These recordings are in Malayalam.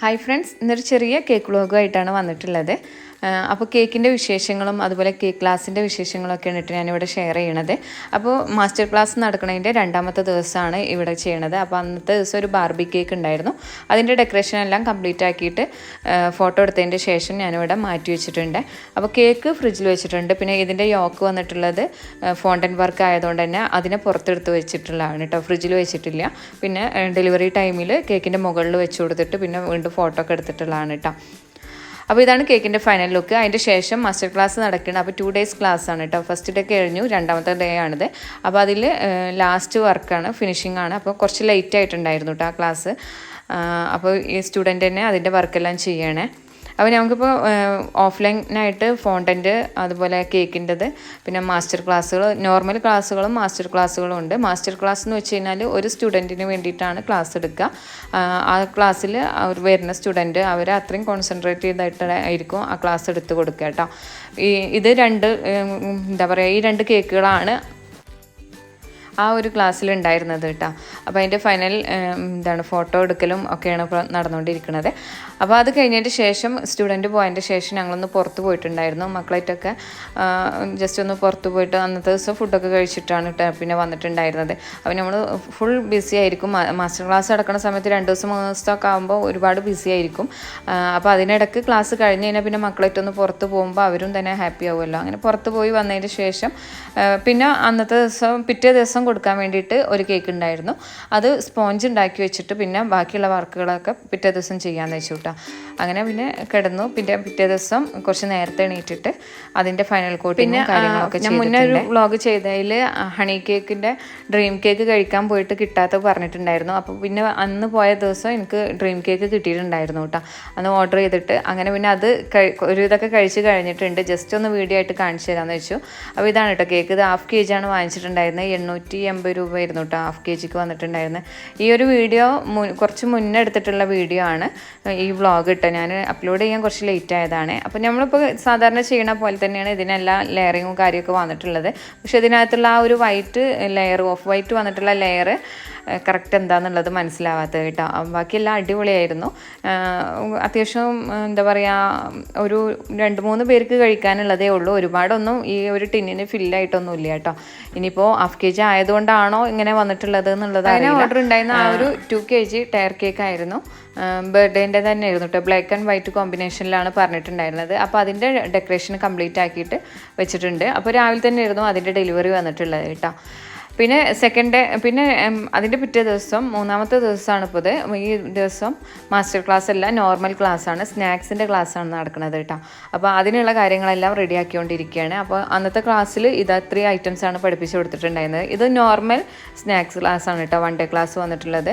ഹായ് ഫ്രണ്ട്സ്, ഇന്നൊരു ചെറിയ കേക്ക് വ്ളോഗുമായിട്ടാണ് വന്നിട്ടുള്ളത്. അപ്പോൾ കേക്കിൻ്റെ വിശേഷങ്ങളും അതുപോലെ കേക്ക് ക്ലാസ്സിൻ്റെ വിശേഷങ്ങളൊക്കെയാണ് ഞാനിവിടെ ഷെയർ ചെയ്യണത്. അപ്പോൾ മാസ്റ്റർ ക്ലാസ് നടക്കുന്നതിൻ്റെ രണ്ടാമത്തെ ദിവസമാണ് ഇവിടെ ചെയ്യണത്. അപ്പോൾ അന്നത്തെ ദിവസം ഒരു ബാർബി കേക്ക് ഉണ്ടായിരുന്നു. അതിൻ്റെ ഡെക്കറേഷൻ എല്ലാം കംപ്ലീറ്റ് ആക്കിയിട്ട് ഫോട്ടോ എടുത്തതിൻ്റെ ശേഷം ഞാനിവിടെ മാറ്റി വെച്ചിട്ടുണ്ട്. അപ്പോൾ കേക്ക് ഫ്രിഡ്ജിൽ വെച്ചിട്ടുണ്ട്. പിന്നെ ഇതിൻ്റെ യോക്ക് വന്നിട്ടുള്ളത് ഫോണ്ടൻ വർക്ക് ആയതുകൊണ്ട് തന്നെ അതിനെ പുറത്തെടുത്ത് വെച്ചിട്ടുള്ളതാണ് കേട്ടോ, ഫ്രിഡ്ജിൽ വെച്ചിട്ടില്ല. പിന്നെ ഡെലിവറി ടൈമിൽ കേക്കിൻ്റെ മുകളിൽ വെച്ച് കൊടുത്തിട്ട് പിന്നെ വീണ്ടും ഫോട്ടോ ഒക്കെ എടുത്തിട്ടുള്ളതാണ് കേട്ടോ. അപ്പോൾ ഇതാണ് കേക്കിൻ്റെ ഫൈനൽ ലുക്ക്. അതിൻ്റെ ശേഷം മാസ്റ്റർ ക്ലാസ് നടക്കുന്നത്. അപ്പോൾ 2 days ക്ലാസ് ആണ് കേട്ടോ. ഫസ്റ്റ് ഡേ കഴിഞ്ഞു, രണ്ടാമത്തെ ഡേ ആണിത്. അപ്പോൾ അതിൽ ലാസ്റ്റ് വർക്കാണ്, ഫിനിഷിംഗ് ആണ്. അപ്പോൾ കുറച്ച് ലേറ്റ് ആയിട്ടുണ്ടായിരുന്നു കേട്ടോ ആ ക്ലാസ്. അപ്പോൾ ഈ സ്റ്റുഡൻറ്റ് തന്നെ അതിൻ്റെ വർക്കെല്ലാം ചെയ്യണേ. അപ്പോൾ നമുക്കിപ്പോൾ ഓഫ്ലൈനായിട്ട് ഫോണ്ടൻ്റ് അതുപോലെ കേക്കിൻ്റെത് പിന്നെ മാസ്റ്റർ ക്ലാസ്സുകൾ, നോർമൽ ക്ലാസ്സുകളും മാസ്റ്റർ ക്ലാസ്സുകളും ഉണ്ട്. മാസ്റ്റർ ക്ലാസ് എന്ന് വെച്ച് കഴിഞ്ഞാൽ ഒരു സ്റ്റുഡൻറ്റിന് വേണ്ടിയിട്ടാണ് ക്ലാസ് എടുക്കുക. ആ ക്ലാസ്സിൽ അവർ വരുന്ന സ്റ്റുഡൻറ്റ് അവർ അത്രയും കോൺസെൻട്രേറ്റ് ചെയ്തിട്ടായിരിക്കും ആ ക്ലാസ് എടുത്ത് കൊടുക്കുക കേട്ടോ. ഇത് എന്താ പറയുക, ഈ 2 കേക്കുകളാണ് ആ ഒരു ക്ലാസ്സിൽ ഉണ്ടായിരുന്നത് കേട്ടോ. അപ്പോൾ അതിൻ്റെ ഫൈനൽ ഫോട്ടോ എടുക്കലും ഒക്കെയാണ് ഇപ്പോൾ നടന്നുകൊണ്ടിരിക്കുന്നത്. അപ്പോൾ അത് കഴിഞ്ഞതിന് ശേഷം സ്റ്റുഡൻറ്റ് പോയതിൻ്റെ ശേഷം ഞങ്ങളൊന്ന് പുറത്ത് പോയിട്ടുണ്ടായിരുന്നു. മക്കളായിട്ടൊക്കെ ജസ്റ്റ് ഒന്ന് പുറത്ത് പോയിട്ട് അന്നത്തെ ദിവസം ഫുഡൊക്കെ കഴിച്ചിട്ടാണ് പിന്നെ വന്നിട്ടുണ്ടായിരുന്നത്. അപ്പോൾ നമ്മൾ ഫുൾ ബിസി ആയിരിക്കും. മാസ്റ്റർ ക്ലാസ് നടക്കുന്ന സമയത്ത് 2 ദിവസം 3 ദിവസമൊക്കെ ആകുമ്പോൾ ഒരുപാട് ബിസി ആയിരിക്കും. അപ്പോൾ അതിനിടയ്ക്ക് ക്ലാസ് കഴിഞ്ഞ് കഴിഞ്ഞാൽ പിന്നെ മക്കളായിട്ടൊന്ന് പുറത്ത് പോകുമ്പോൾ അവരും തന്നെ ഹാപ്പി ആവുമല്ലോ. അങ്ങനെ പുറത്ത് പോയി വന്നതിന് ശേഷം പിന്നെ അന്നത്തെ ദിവസം പിറ്റേ ദിവസം കൊടുക്കാൻ വേണ്ടിയിട്ട് ഒരു കേക്ക് ഉണ്ടായിരുന്നു. അത് സ്പോഞ്ച് ഉണ്ടാക്കി വെച്ചിട്ട് പിന്നെ ബാക്കിയുള്ള വർക്കുകളൊക്കെ പിറ്റേ ദിവസം ചെയ്യാമെന്ന് വെച്ചു കേട്ടോ. അങ്ങനെ പിന്നെ കിടന്നു. പിന്നെ പിറ്റേ ദിവസം കുറച്ച് നേരത്തെ എണീറ്റിട്ട് അതിൻ്റെ ഫൈനൽ കോട്ടിങ്ങും കാര്യങ്ങളൊക്കെ ഞാൻ മുന്നേ ഒരു വ്ളോഗ് ചെയ്തതിൽ ഹണി കേക്കിൻ്റെ ഡ്രീം കേക്ക് കഴിക്കാൻ പോയിട്ട് കിട്ടാത്ത പറഞ്ഞിട്ടുണ്ടായിരുന്നു. അപ്പോൾ പിന്നെ അന്ന് പോയ ദിവസം എനിക്ക് ഡ്രീം കേക്ക് കിട്ടിയിട്ടുണ്ടായിരുന്നു കേട്ടോ. അന്ന് ഓർഡർ ചെയ്തിട്ട് അങ്ങനെ പിന്നെ അത് ഒരു ഇതൊക്കെ കഴിച്ച് കഴിഞ്ഞിട്ടുണ്ട്. ജസ്റ്റ് ഒന്ന് വീഡിയോ ആയിട്ട് കാണിച്ചു തരാമെന്ന് വെച്ചു. അപ്പോൾ ഇതാണ് കേട്ടോ കേക്ക്. ഇത് 1/2 kg ആണ് വാങ്ങിച്ചിട്ടുണ്ടായിരുന്നത്. 880 രൂപയായിരുന്നു കേട്ടോ 1/2 kgക്ക് വന്നിട്ടുണ്ടായിരുന്നത്. ഈ ഒരു വീഡിയോ കുറച്ച് മുന്നേ എടുത്തിട്ടുള്ള വീഡിയോ ആണ് ഈ വ്ളോഗ് ഇട്ടോ. ഞാൻ അപ്ലോഡ് ചെയ്യാൻ കുറച്ച് ലേറ്റ് ആയതാണ്. അപ്പോൾ നമ്മളിപ്പോൾ സാധാരണ ചെയ്യണ പോലെ തന്നെയാണ് ഇതിനെല്ലാം ലെയറിങ്ങും കാര്യമൊക്കെ വന്നിട്ടുള്ളത്. പക്ഷേ ഇതിനകത്തുള്ള ആ ഒരു വൈറ്റ് ലെയർ, ഓഫ് വൈറ്റ് വന്നിട്ടുള്ള ലെയർ കറക്റ്റ് എന്താണെന്നുള്ളത് മനസ്സിലാവാത്തത് കേട്ടോ. ബാക്കിയെല്ലാം അടിപൊളിയായിരുന്നു. അത്യാവശ്യം എന്താ പറയുക, ഒരു 2-3 പേർക്ക് കഴിക്കാനുള്ളതേ ഉള്ളൂ. ഒരുപാടൊന്നും ഈ ഒരു ടിന്നിന് ഫില്ലായിട്ടൊന്നും ഇല്ല കേട്ടോ. ഇനിയിപ്പോൾ 1/2 kg ആയതുകൊണ്ടാണോ ഇങ്ങനെ വന്നിട്ടുള്ളത് എന്നുള്ളത് അതിന് ഓർഡർ ഉണ്ടായിരുന്ന ആ ഒരു 2 kg ടയർ കേക്ക് ആയിരുന്നു. ബർത്ത്ഡേൻ്റെ തന്നെ ആയിരുന്നു കേട്ടോ. ബ്ലാക്ക് ആൻഡ് വൈറ്റ് കോമ്പിനേഷനിലാണ് പറഞ്ഞിട്ടുണ്ടായിരുന്നത്. അപ്പോൾ അതിൻ്റെ ഡെക്കറേഷൻ കംപ്ലീറ്റ് ആക്കിയിട്ട് വെച്ചിട്ടുണ്ട്. അപ്പോൾ രാവിലെ തന്നെ ആയിരുന്നു അതിൻ്റെ ഡെലിവറി വന്നിട്ടുള്ളത് കേട്ടോ. പിന്നെ പിന്നെ അതിൻ്റെ പിറ്റേ ദിവസം 3-ാമത്തെ ദിവസമാണ് ഇപ്പോൾ ഇത്. ഈ ദിവസം മാസ്റ്റർ ക്ലാസ് അല്ല, നോർമൽ ക്ലാസ്സാണ്, സ്നാക്സിൻ്റെ ക്ലാസ്സാണ് നടക്കുന്നത് കേട്ടോ. അപ്പോൾ അതിനുള്ള കാര്യങ്ങളെല്ലാം റെഡി ആക്കിക്കൊണ്ടിരിക്കുകയാണ്. അപ്പോൾ അന്നത്തെ ക്ലാസ്സിൽ ഇത് 3 ഐറ്റംസാണ് പഠിപ്പിച്ച് കൊടുത്തിട്ടുണ്ടായിരുന്നത്. ഇത് നോർമൽ സ്നാക്സ് ക്ലാസ്സാണ് കേട്ടോ, 1 day ക്ലാസ് വന്നിട്ടുള്ളത്.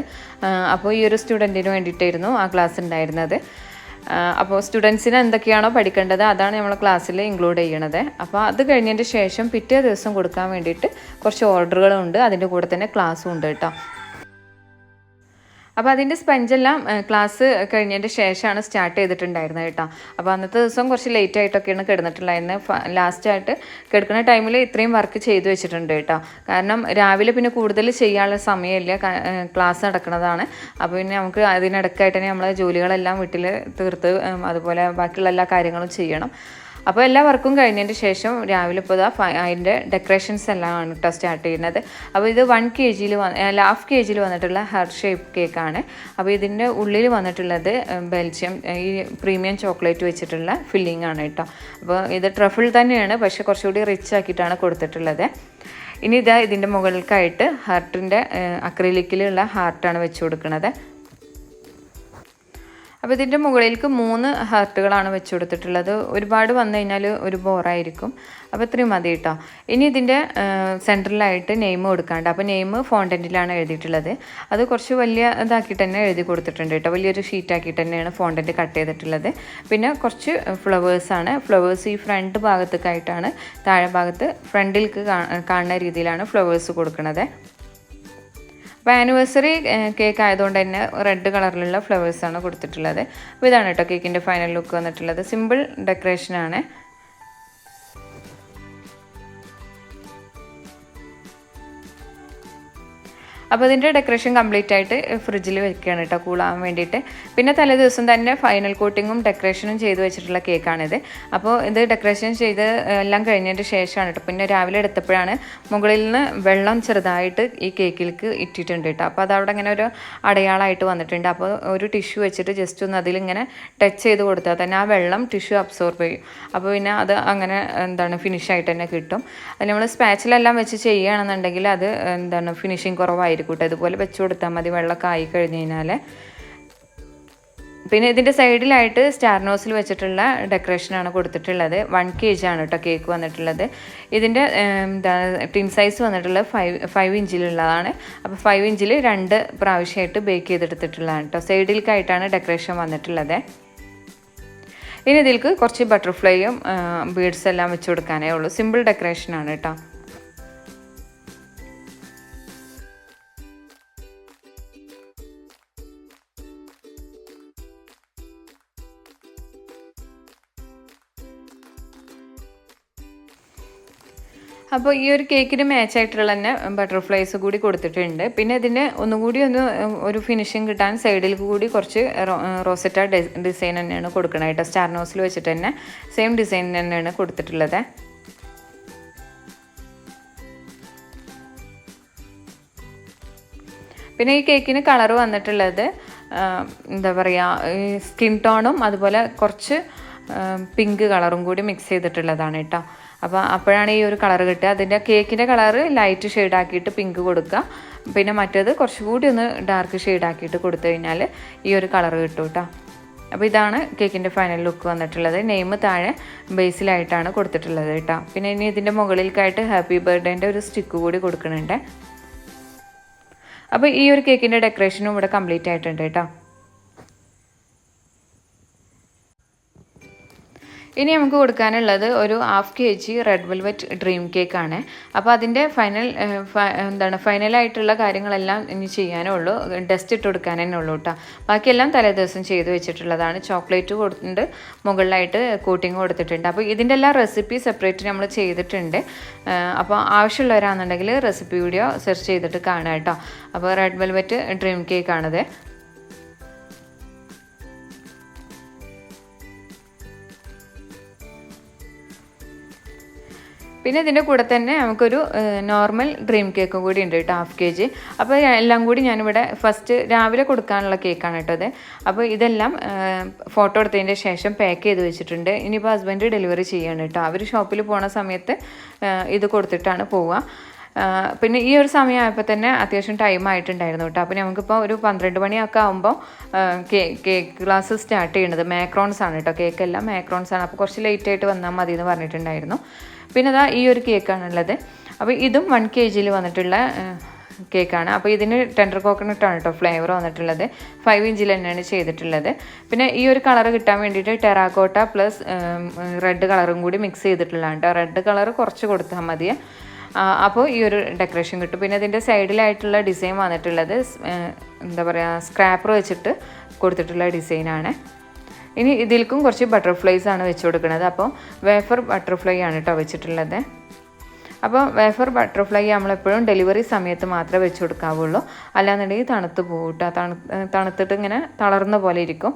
അപ്പോൾ ഈ ഒരു സ്റ്റുഡൻറ്റിന് വേണ്ടിയിട്ടായിരുന്നു ആ ക്ലാസ് ഉണ്ടായിരുന്നത്. അപ്പോൾ സ്റ്റുഡൻസിന് എന്തൊക്കെയാണോ പഠിക്കേണ്ടത് അതാണ് നമ്മൾ ക്ലാസ്സിൽ ഇൻക്ലൂഡ് ചെയ്യണത്. അപ്പോൾ അത് കഴിഞ്ഞതിൻ്റെ ശേഷം പിറ്റേ ദിവസം കൊടുക്കാൻ വേണ്ടിയിട്ട് കുറച്ച് ഓർഡറുകളുണ്ട്. അതിൻ്റെ കൂടെ തന്നെ ക്ലാസ്സും ഉണ്ട് കേട്ടോ. അപ്പോൾ അതിൻ്റെ സ്പഞ്ചെല്ലാം ക്ലാസ് കഴിഞ്ഞതിൻ്റെ ശേഷമാണ് സ്റ്റാർട്ട് ചെയ്തിട്ടുണ്ടായിരുന്നത് കേട്ടോ. അപ്പോൾ അന്നത്തെ ദിവസം കുറച്ച് ലേറ്റ് ആയിട്ടൊക്കെയാണ് കിടന്നിട്ടുണ്ടായിരുന്നത്. ലാസ്റ്റായിട്ട് കിടക്കുന്ന ടൈമിൽ ഇത്രയും വർക്ക് ചെയ്തു വെച്ചിട്ടുണ്ട് കേട്ടോ. കാരണം രാവിലെ പിന്നെ കൂടുതൽ ചെയ്യാനുള്ള സമയമില്ല, ക്ലാസ് നടക്കുന്നതാണ്. അപ്പോൾ പിന്നെ നമുക്ക് അതിനിടയ്ക്കായിട്ട് തന്നെ നമ്മളെ ജോലികളെല്ലാം വീട്ടിൽ തീർത്ത് അതുപോലെ ബാക്കിയുള്ള എല്ലാ കാര്യങ്ങളും ചെയ്യണം. അപ്പോൾ എല്ലാ വർക്കും കഴിഞ്ഞതിന് ശേഷം രാവിലെ ഇപ്പോൾ അതിൻ്റെ ഡെക്കറേഷൻസ് എല്ലാം ആണ് കേട്ടോ സ്റ്റാർട്ട് ചെയ്യുന്നത്. അപ്പോൾ ഇത് 1 kg 1/2 kg വന്നിട്ടുള്ള ഹാർട്ട് ഷേപ്പ് കേക്കാണ്. അപ്പോൾ ഇതിൻ്റെ ഉള്ളിൽ വന്നിട്ടുള്ളത് ബെൽജിയം ഈ പ്രീമിയം ചോക്ലേറ്റ് വെച്ചിട്ടുള്ള ഫില്ലിംഗ് ആണ് കേട്ടോ. അപ്പോൾ ഇത് ട്രഫിൾ തന്നെയാണ്, പക്ഷേ കുറച്ചുകൂടി റിച്ച് ആക്കിയിട്ടാണ് കൊടുത്തിട്ടുള്ളത്. ഇനി ഇതിൻ്റെ മുകളിലേക്കായിട്ട് ഹാർട്ടിൻ്റെ അക്രിലിക്കിലുള്ള ഹാർട്ടാണ് വെച്ച് കൊടുക്കുന്നത്. അപ്പോൾ ഇതിൻ്റെ മുകളിലേക്ക് 3 ഹാർട്ടുകളാണ് വെച്ച് കൊടുത്തിട്ടുള്ളത്. ഒരുപാട് വന്നു കഴിഞ്ഞാൽ ഒരു ബോറായിരിക്കും. അപ്പോൾ ഇത്രയും മതി കേട്ടോ. ഇനി ഇതിൻ്റെ സെൻറ്ററിലായിട്ട് നെയിം കൊടുക്കാണ്ട്. അപ്പോൾ നെയിം ഫോണ്ടൻറ്റിലാണ് എഴുതിയിട്ടുള്ളത്. അത് കുറച്ച് വലിയ ഇതാക്കിയിട്ട് തന്നെ എഴുതി കൊടുത്തിട്ടുണ്ട് കേട്ടോ. വലിയൊരു ഷീറ്റാക്കിയിട്ട് തന്നെയാണ് ഫോണ്ടൻറ്റ് കട്ട് ചെയ്തിട്ടുള്ളത്. പിന്നെ കുറച്ച് ഫ്ലവേഴ്സാണ്. ഫ്ലവേഴ്സ് ഈ ഫ്രണ്ട് ഭാഗത്തേക്കായിട്ടാണ്, താഴെ ഭാഗത്ത് ഫ്രണ്ടിലേക്ക് കാണുന്ന രീതിയിലാണ് ഫ്ലവേഴ്സ് കൊടുക്കുന്നത്. അപ്പോൾ ആനിവേഴ്സറി കേക്ക് ആയതുകൊണ്ട് തന്നെ റെഡ് കളറിലുള്ള ഫ്ലവേഴ്സാണ് കൊടുത്തിട്ടുള്ളത്. അപ്പോൾ ഇതാണ് കേട്ടോ കേക്കിൻ്റെ ഫൈനൽ ലുക്ക് വന്നിട്ടുള്ളത്. സിമ്പിൾ ഡെക്കറേഷനാണ്. അപ്പോൾ ഇതിൻ്റെ ഡെക്കറേഷൻ കംപ്ലീറ്റ് ആയിട്ട് ഫ്രിഡ്ജിൽ വെക്കുകയാണ് കേട്ടോ, കൂളാൻ വേണ്ടിയിട്ട്. പിന്നെ തലേ ദിവസം തന്നെ ഫൈനൽ കോട്ടിങ്ങും ഡെക്കറേഷനും ചെയ്ത് വെച്ചിട്ടുള്ള കേക്കാണിത്. അപ്പോൾ ഇത് ഡെക്കറേഷൻ ചെയ്ത് എല്ലാം കഴിഞ്ഞതിന് ശേഷമാണ് കേട്ടോ. പിന്നെ രാവിലെ എടുത്തപ്പോഴാണ് മുകളിൽ നിന്ന് വെള്ളം ചെറുതായിട്ട് ഈ കേക്കിലേക്ക് ഇട്ടിട്ടുണ്ട് കേട്ടോ. അപ്പോൾ അതവിടെ ഇങ്ങനെ ഒരു അടയാളമായിട്ട് വന്നിട്ടുണ്ട്. അപ്പോൾ ഒരു ടിഷ്യൂ വെച്ചിട്ട് ജസ്റ്റ് ഒന്ന് അതിലിങ്ങനെ ടച്ച് ചെയ്ത് കൊടുത്താൽ തന്നെ ആ വെള്ളം ടിഷ്യൂ അബ്സോർബ് ചെയ്യും. അപ്പോൾ പിന്നെ അത് അങ്ങനെ ഫിനിഷായിട്ട് തന്നെ കിട്ടും. അത് നമ്മൾ സ്പാച്ചിലെല്ലാം വെച്ച് ചെയ്യുകയാണെന്നുണ്ടെങ്കിൽ അത് ഫിനിഷിങ് കുറവായിരിക്കും കേട്ടോ. ഇതുപോലെ വെച്ച് കൊടുത്താൽ മതി വെള്ളമൊക്കെ ആയി കഴിഞ്ഞ് കഴിഞ്ഞാൽ. പിന്നെ ഇതിൻ്റെ സൈഡിലായിട്ട് സ്റ്റാർ നോസിൽ വെച്ചിട്ടുള്ള ഡെക്കറേഷനാണ് കൊടുത്തിട്ടുള്ളത്. 1 kg ആണ് കേട്ടോ കേക്ക് വന്നിട്ടുള്ളത്. ഇതിൻ്റെ ടിൻ സൈസ് വന്നിട്ടുള്ളത് 5 ഇഞ്ചിലുള്ളതാണ്. അപ്പോൾ 5 ഇഞ്ചിൽ 2 പ്രാവശ്യമായിട്ട് ബേക്ക് ചെയ്തെടുത്തിട്ടുള്ളതാണ് കേട്ടോ. സൈഡിലേക്കായിട്ടാണ് ഡെക്കറേഷൻ വന്നിട്ടുള്ളത്. ഇനി ഇതിലേക്ക് കുറച്ച് ബട്ടർഫ്ലൈയും ബീഡ്സ് എല്ലാം വെച്ച് കൊടുക്കാനേ ഉള്ളൂ. സിമ്പിൾ ഡെക്കറേഷനാണ് കേട്ടോ. അപ്പോൾ ഈ ഒരു കേക്കിന് മാച്ചായിട്ടുള്ള തന്നെ ബട്ടർഫ്ലൈസ് കൂടി കൊടുത്തിട്ടുണ്ട്. പിന്നെ ഇതിന് ഒന്നുകൂടി ഒരു ഫിനിഷിങ് കിട്ടാൻ സൈഡിൽ കൂടി കുറച്ച് റോസറ്റ ഡിസൈൻ തന്നെയാണ് കൊടുക്കണമായിട്ട്. സ്റ്റാർ നോസിൽ വെച്ചിട്ട് തന്നെ സെയിം ഡിസൈൻ തന്നെയാണ് കൊടുത്തിട്ടുള്ളത്. പിന്നെ ഈ കേക്കിന് കളർ വന്നിട്ടുള്ളത് എന്താ പറയുക, സ്കിൻ ടോണും അതുപോലെ കുറച്ച് പിങ്ക് കളറും കൂടി മിക്സ് ചെയ്തിട്ടുള്ളതാണ് കേട്ടോ. അപ്പോൾ അപ്പോഴാണ് ഈ ഒരു കളർ കിട്ടുക. അതിൻ്റെ കേക്കിൻ്റെ കളറ് ലൈറ്റ് ഷെയ്ഡാക്കിയിട്ട് പിങ്ക് കൊടുക്കുക. പിന്നെ മറ്റേത് കുറച്ചുകൂടി ഒന്ന് ഡാർക്ക് ഷെയ്ഡാക്കിയിട്ട് കൊടുത്തു കഴിഞ്ഞാൽ ഈ ഒരു കളർ കിട്ടും കേട്ടോ. അപ്പോൾ ഇതാണ് കേക്കിൻ്റെ ഫൈനൽ ലുക്ക് വന്നിട്ടുള്ളത്. നെയിം താഴെ ബേസിലായിട്ടാണ് കൊടുത്തിട്ടുള്ളത് കേട്ടോ. പിന്നെ ഇനി ഇതിൻ്റെ മുകളിലേക്കായിട്ട് ഹാപ്പി ബർത്ത്ഡേൻ്റെ ഒരു സ്റ്റിക്ക് കൂടി കൊടുക്കുന്നുണ്ട്. അപ്പോൾ ഈ ഒരു കേക്കിൻ്റെ ഡെക്കറേഷനും ഇവിടെ കംപ്ലീറ്റ് ആയിട്ടുണ്ട് കേട്ടോ. ഇനി നമുക്ക് കൊടുക്കാനുള്ളത് ഒരു 1/2 kg റെഡ് വെൽവെറ്റ് ഡ്രീം കേക്കാണ്. അപ്പോൾ അതിൻ്റെ ഫൈനലായിട്ടുള്ള കാര്യങ്ങളെല്ലാം ഇനി ചെയ്യാനേ ഉള്ളൂ. ഡസ്റ്റ് ഇട്ട് കൊടുക്കാനേ ഉള്ളൂ കേട്ടോ. ബാക്കിയെല്ലാം തലേ ദിവസം ചെയ്ത് വെച്ചിട്ടുള്ളതാണ്. ചോക്ലേറ്റ് കൊടുത്തിട്ടുണ്ട്, മുകളിലായിട്ട് കോട്ടിങ് കൊടുത്തിട്ടുണ്ട്. അപ്പോൾ ഇതിൻ്റെ എല്ലാ റെസിപ്പി സെപ്പറേറ്റ് നമ്മൾ ചെയ്തിട്ടുണ്ട്. അപ്പോൾ ആവശ്യമുള്ളവരാണെന്നുണ്ടെങ്കിൽ റെസിപ്പി വീഡിയോ സെർച്ച് ചെയ്തിട്ട് കാണുക കേട്ടോ. അപ്പോൾ റെഡ് വെൽവെറ്റ് ഡ്രീം കേക്കാണിത്. പിന്നെ ഇതിൻ്റെ കൂടെ തന്നെ നമുക്കൊരു നോർമൽ ഡ്രീം കേക്ക് കൂടി ഉണ്ട് കേട്ടോ, 1/2 kg. അപ്പോൾ എല്ലാം കൂടി ഞാനിവിടെ ഫസ്റ്റ് രാവിലെ കൊടുക്കാനുള്ള കേക്കാണ് കേട്ടോ ഇത്. അപ്പോൾ ഇതെല്ലാം ഫോട്ടോ എടുത്തതിൻ്റെ ശേഷം പാക്ക് ചെയ്ത് വെച്ചിട്ടുണ്ട്. ഇനിയിപ്പോൾ ഹസ്ബൻഡ് ഡെലിവറി ചെയ്യാണ് കേട്ടോ. അവർ ഷോപ്പിൽ പോണ സമയത്ത് ഇത് കൊടുത്തിട്ടാണ് പോവുക. പിന്നെ ഈ ഒരു സമയമായപ്പോൾ തന്നെ അത്യാവശ്യം ടൈം ആയിട്ടുണ്ടായിരുന്നു കേട്ടോ. അപ്പോൾ നമുക്കിപ്പോൾ ഒരു 12 മണിയൊക്കെ ആകുമ്പോൾ കേക്ക് ക്ലാസ് സ്റ്റാർട്ട് ചെയ്യുന്നത് മാക്രോൺസ് ആണ് കേട്ടോ. കേക്കെല്ലാം മാക്രോൺസ് ആണ്. അപ്പോൾ കുറച്ച് ലേറ്റ് ആയിട്ട് വന്നാൽ മതി എന്ന് പറഞ്ഞിട്ടുണ്ടായിരുന്നു. പിന്നെ അതാ ഈ ഒരു കേക്കാണുള്ളത്. അപ്പോൾ ഇതും 1 kg വന്നിട്ടുള്ള കേക്കാണ്. അപ്പോൾ ഇതിന് ടെൻഡർ കോക്കനട്ടാണ് കേട്ടോ ഫ്ലേവർ വന്നിട്ടുള്ളത്. 5 ഇഞ്ചിൽ തന്നെയാണ് ചെയ്തിട്ടുള്ളത്. പിന്നെ ഈ ഒരു കളർ കിട്ടാൻ വേണ്ടിയിട്ട് ടെറാക്കോട്ട പ്ലസ് റെഡ് കളറും കൂടി മിക്സ് ചെയ്തിട്ടുള്ളതാണ് കേട്ടോ. റെഡ് കളർ കുറച്ച് കൊടുത്താൽ മതി. അപ്പോൾ ഈ ഒരു ഡെക്കറേഷൻ കിട്ടും. പിന്നെ ഇതിൻ്റെ സൈഡിലായിട്ടുള്ള ഡിസൈൻ വന്നിട്ടുള്ളത് എന്താ പറയുക, സ്ക്രാപ്പർ വെച്ചിട്ട് കൊടുത്തിട്ടുള്ള ഡിസൈനാണ്. ഇനി ഇതിൽക്കും കുറച്ച് ബട്ടർഫ്ലൈസ് ആണ് വെച്ച് കൊടുക്കുന്നത്. അപ്പോൾ വേഫർ ബട്ടർഫ്ലൈ ആണ് കേട്ടോ വെച്ചിട്ടുള്ളത്. അപ്പോൾ വേഫർ ബട്ടർഫ്ലൈ നമ്മളെപ്പോഴും ഡെലിവറി സമയത്ത് മാത്രമേ വെച്ച് കൊടുക്കാവുള്ളൂ. അല്ലാന്നുണ്ടെങ്കിൽ തണുത്ത് പോകും കേട്ടോ. തണുത്തിട്ട് ഇങ്ങനെ തളർന്ന പോലെ ഇരിക്കും.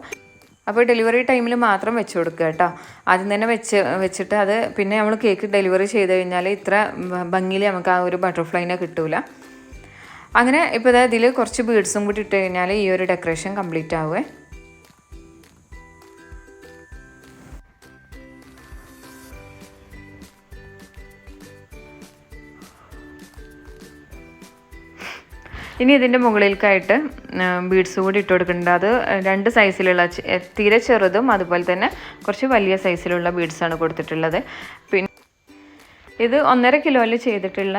അപ്പോൾ ഡെലിവറി ടൈമിൽ മാത്രം വെച്ച് കൊടുക്കുക കേട്ടോ. ആദ്യം തന്നെ വെച്ചിട്ട് അത് പിന്നെ നമ്മൾ കേക്ക് ഡെലിവറി ചെയ്ത് കഴിഞ്ഞാൽ ഇത്ര ഭംഗിയിൽ നമുക്ക് ആ ഒരു ബട്ടർഫ്ലൈനെ കിട്ടൂല. അങ്ങനെ ഇപ്പോൾ ഇതിൽ കുറച്ച് ബീഡ്സും കൂടി ഇട്ട് കഴിഞ്ഞാൽ ഈ ഒരു ഡെക്കറേഷൻ കംപ്ലീറ്റ് ആവുമേ. ഇനി ഇതിൻ്റെ മുകളിലേക്കായിട്ട് ബീഡ്സ് കൂടി ഇട്ട് കൊടുക്കുന്നുണ്ട്. അത് 2 സൈസിലുള്ള തീരെ ചെറുതും അതുപോലെ തന്നെ കുറച്ച് വലിയ സൈസിലുള്ള ബീഡ്സാണ് കൊടുത്തിട്ടുള്ളത്. പിന്നെ ഇത് 1.5 കിലോയിൽ ചെയ്തിട്ടുള്ള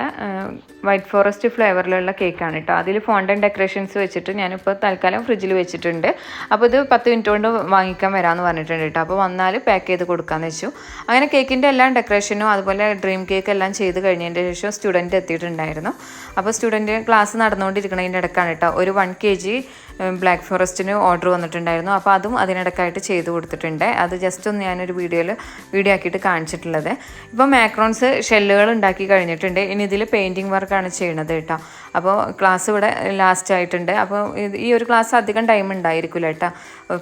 വൈറ്റ് ഫോറസ്റ്റ് ഫ്ലേവറിലുള്ള കേക്കാണ് കേട്ടോ. അതിൽ ഫോണ്ടൻ ഡെക്കറേഷൻസ് വെച്ചിട്ട് ഞാനിപ്പോൾ തൽക്കാലം ഫ്രിഡ്ജിൽ വെച്ചിട്ടുണ്ട്. അപ്പോൾ ഇത് 10 മിനിറ്റ് കൊണ്ട് വാങ്ങിക്കാൻ വരാമെന്ന് പറഞ്ഞിട്ടുണ്ട് കേട്ടോ. അപ്പോൾ വന്നാൽ പാക്ക് ചെയ്ത് കൊടുക്കാമെന്ന് വെച്ചു. അങ്ങനെ കേക്കിൻ്റെ എല്ലാം ഡെക്കറേഷനും അതുപോലെ ഡ്രീം കേക്ക് എല്ലാം ചെയ്ത് കഴിഞ്ഞതിൻ്റെ ശേഷം സ്റ്റുഡൻറ്റ് എത്തിയിട്ടുണ്ടായിരുന്നു. അപ്പോൾ സ്റ്റുഡൻറ്റ് ക്ലാസ് നടന്നുകൊണ്ടിരിക്കുന്നതിൻ്റെ ഇടയ്ക്കാണ് കേട്ടോ ഒരു 1 kg ബ്ലാക്ക് ഫോറസ്റ്റിന് ഓർഡർ വന്നിട്ടുണ്ടായിരുന്നു. അപ്പോൾ അതും അതിനിടക്കായിട്ട് ചെയ്ത് കൊടുത്തിട്ടുണ്ട്. അത് ജസ്റ്റ് ഒന്ന് ഞാനൊരു വീഡിയോ ആക്കിയിട്ട് കാണിച്ചിട്ടുള്ളത്. ഇപ്പോൾ മാക്രോൺസ് ഷെല്ലുകൾ ഉണ്ടാക്കി കഴിഞ്ഞിട്ടുണ്ട്. ഇനി ഇതിൽ പെയിൻറ്റിങ് വർക്കാണ് ചെയ്യണത് കേട്ടോ. അപ്പോൾ ക്ലാസ് ഇവിടെ ലാസ്റ്റ് ആയിട്ടുണ്ട്. അപ്പോൾ ഈ ഒരു ക്ലാസ് അധികം ടൈം ഉണ്ടായിരിക്കില്ല കേട്ടോ.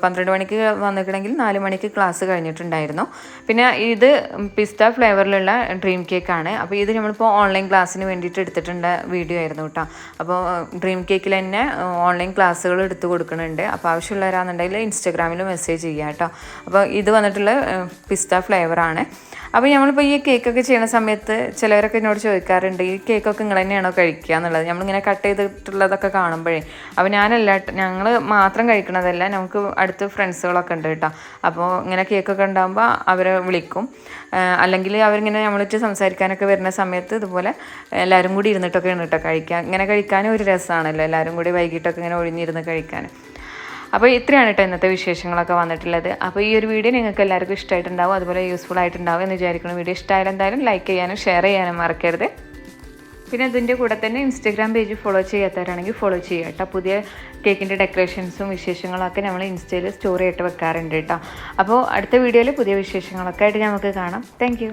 12 മണിക്ക് വന്നിട്ടുണ്ടെങ്കിൽ 4 മണിക്ക് ക്ലാസ് കഴിഞ്ഞിട്ടുണ്ടായിരുന്നു. പിന്നെ ഇത് പിസ്ത ഫ്ലേവറിലുള്ള ഡ്രീം കേക്കാണ്. അപ്പോൾ ഇത് നമ്മളിപ്പോൾ ഓൺലൈൻ ക്ലാസ്സിന് വേണ്ടിയിട്ട് എടുത്തിട്ടുണ്ട് വീഡിയോ ആയിരുന്നു കേട്ടോ. അപ്പോൾ ഡ്രീം കേക്കിൽ തന്നെ ഓൺലൈൻ ക്ലാസ്സുകൾ എടുത്ത് കൊടുക്കുന്നുണ്ട്. അപ്പോൾ ആവശ്യമുള്ളവരാണെന്നുണ്ടെങ്കിൽ ഇൻസ്റ്റാഗ്രാമിൽ മെസ്സേജ് ചെയ്യുക കേട്ടോ. അപ്പോൾ ഇത് വന്നിട്ടുള്ള പിസ്ത ഫ്ലേവറാണ്. അപ്പോൾ നമ്മളിപ്പോൾ ഈ കേക്കൊക്കെ ചെയ്യുന്ന സമയത്ത് ചിലവരൊക്കെ എന്നോട് ചോദിക്കാറുണ്ട്, ഈ കേക്കൊക്കെ നിങ്ങൾ തന്നെയാണോ കഴിക്കുക എന്നുള്ളത്. നമ്മളിങ്ങനെ കട്ട് ചെയ്തിട്ടുള്ളതൊക്കെ കാണുമ്പോഴേ. അപ്പോൾ ഞങ്ങൾ മാത്രം കഴിക്കണതല്ല, നമുക്ക് അടുത്ത് ഫ്രണ്ട്സുകളൊക്കെ ഉണ്ട് കേട്ടോ. അപ്പോൾ ഇങ്ങനെ കേക്കൊക്കെ ഉണ്ടാകുമ്പോൾ അവരെ വിളിക്കും. അല്ലെങ്കിൽ അവരിങ്ങനെ നമ്മളിട്ട് സംസാരിക്കാനൊക്കെ വരുന്ന സമയത്ത് ഇതുപോലെ എല്ലാവരും കൂടി ഇരുന്നിട്ടൊക്കെ ഉണ്ട് കേട്ടോ കഴിക്കാൻ. ഇങ്ങനെ കഴിക്കാനും ഒരു രസമാണല്ലോ, എല്ലാവരും കൂടി വൈകിട്ടൊക്കെ ഇങ്ങനെ ഒഴിഞ്ഞിരുന്ന് കഴിക്കാൻ. അപ്പോൾ ഇത്രയാണ് കേട്ടോ ഇന്നത്തെ വിശേഷങ്ങളൊക്കെ വന്നിട്ടുള്ളത്. അപ്പോൾ ഈ ഒരു വീഡിയോ നിങ്ങൾക്ക് എല്ലാവർക്കും ഇഷ്ടമായിട്ടുണ്ടാവും, അതുപോലെ യൂസ്ഫുൾ ആയിട്ടുണ്ടാവും എന്ന് വിചാരിക്കണം. വീഡിയോ ഇഷ്ടമായാലും എന്തായാലും ലൈക്ക് ചെയ്യാനും ഷെയർ ചെയ്യാനും മറക്കരുത്. പിന്നെ അതിൻ്റെ കൂടെ തന്നെ ഇൻസ്റ്റാഗ്രാം പേജ് ഫോളോ ചെയ്യാത്തവരാണെങ്കിൽ ഫോളോ ചെയ്യുക കേട്ടോ. പുതിയ കേക്കിൻ്റെ ഡെക്കറേഷൻസും വിശേഷങ്ങളൊക്കെ നമ്മൾ ഇൻസ്റ്റയിൽ സ്റ്റോറി ആയിട്ട് വെക്കാറുണ്ട് കേട്ടോ. അപ്പോൾ അടുത്ത വീഡിയോയിൽ പുതിയ വിശേഷങ്ങളൊക്കെ ആയിട്ട് നമുക്ക് കാണാം. താങ്ക്